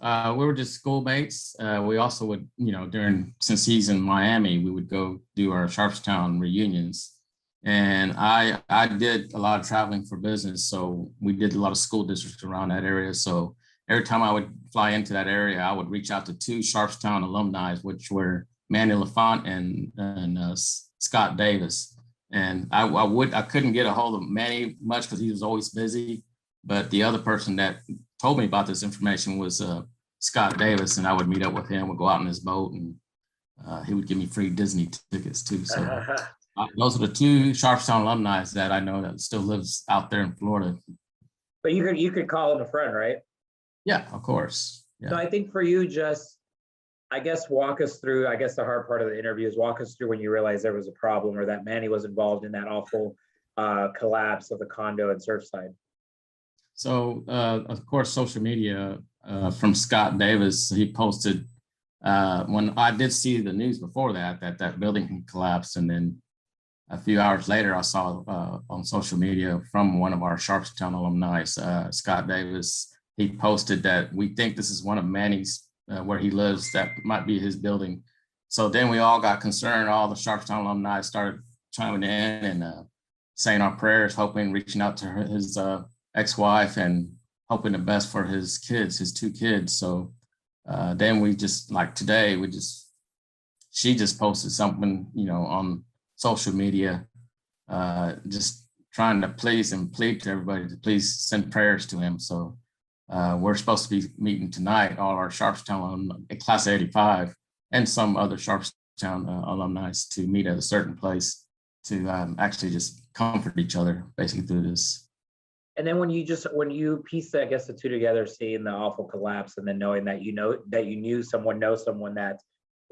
We were just schoolmates. We also would, since he's in Miami, we would go do our Sharpstown reunions. And I did a lot of traveling for business. So we did a lot of school districts around that area. So every time I would fly into that area, I would reach out to two Sharpstown alumni, which were Manny Lafont and Scott Davis. And I couldn't get a hold of Manny much because he was always busy. But the other person that told me about this information was Scott Davis, and I would meet up with him. We'd go out in his boat, and he would give me free Disney tickets too. So those are the two Sharpstown alumni that I know that still lives out there in Florida. But you could call him a friend, right? Yeah, of course. Yeah. So I think for you, just I guess walk us through. I guess the hard part of the interview is walk us through when you realized there was a problem or that Manny was involved in that awful collapse of the condo in Surfside. So, of course, social media from Scott Davis, he posted when I did see the news before that building had collapsed. And then a few hours later, I saw on social media from one of our Sharpstown alumni, Scott Davis, he posted that we think this is one of Manny's where he lives, that might be his building. So then we all got concerned. All the Sharpstown alumni started chiming in and saying our prayers, hoping, reaching out to his ex-wife and hoping the best for his kids, his two kids. So then we just, like today, she just posted something, on social media, just trying to plead to everybody to please send prayers to him. So we're supposed to be meeting tonight, all our Sharpstown class 85 and some other Sharpstown alumni to meet at a certain place to actually just comfort each other basically through this. And then when you piece, I guess, the two together, seeing the awful collapse and then knowing that you knew someone that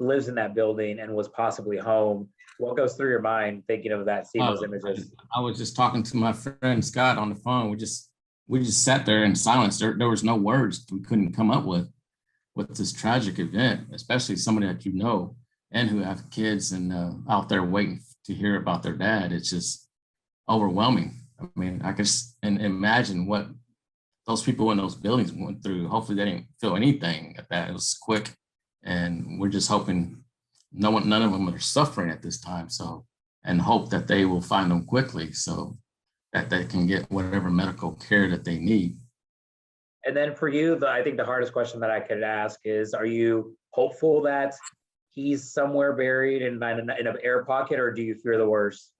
lives in that building and was possibly home, what goes through your mind thinking of that, seeing those images? I was just talking to my friend Scott on the phone. We just sat there in silence. There was no words we couldn't come up with this tragic event, especially somebody that you know and who have kids and out there waiting to hear about their dad. It's just overwhelming. I mean, I can imagine what those people in those buildings went through. Hopefully they didn't feel anything at that. It was quick. And we're just hoping none of them are suffering at this time. So, and hope that they will find them quickly so that they can get whatever medical care that they need. And then for you, I think the hardest question that I could ask is, are you hopeful that he's somewhere buried in an air pocket, or do you fear the worst?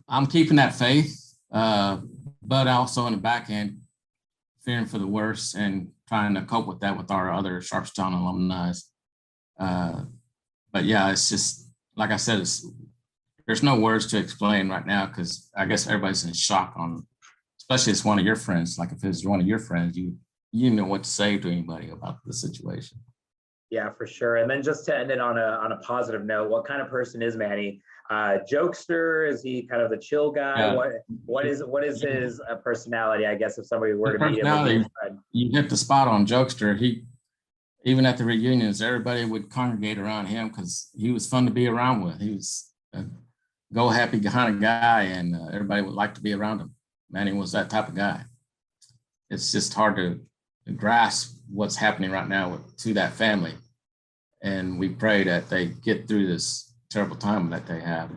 I'm keeping that faith, but also in the back end, fearing for the worst and trying to cope with that with our other Sharpstown alumni. But yeah, it's just, like I said, there's no words to explain right now because I guess everybody's in shock especially it's one of your friends. Like if it's one of your friends, you know what to say to anybody about the situation. Yeah, for sure. And then just to end it on a positive note, what kind of person is Manny? Jokester? Is he kind of the chill guy? Yeah. What is his personality? I guess if somebody were to meet him, you hit the spot on. Jokester. Even at the reunions, everybody would congregate around him because he was fun to be around with. He was a go happy kind of guy, and everybody would like to be around him. Manny was that type of guy. It's just hard to grasp what's happening right now to that family, and we pray that they get through this terrible time that they have.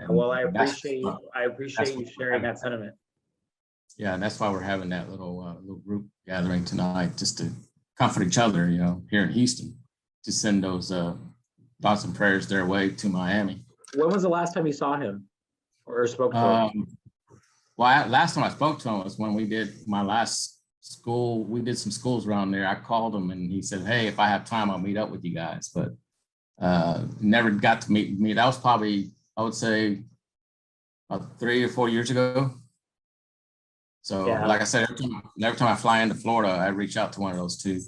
Well, I appreciate you sharing that sentiment. Yeah, and that's why we're having that little group gathering tonight, just to comfort each other, here in Houston, to send those thoughts and prayers their way to Miami. When was the last time you saw him or spoke to him? Well, last time I spoke to him was when we did my last school. We did some schools around there. I called him and he said, "Hey, if I have time, I'll meet up with you guys." But never got to meet me. That was probably, I would say, about 3 or 4 years ago. So, yeah. Like I said, every time I fly into Florida, I reach out to one of those two.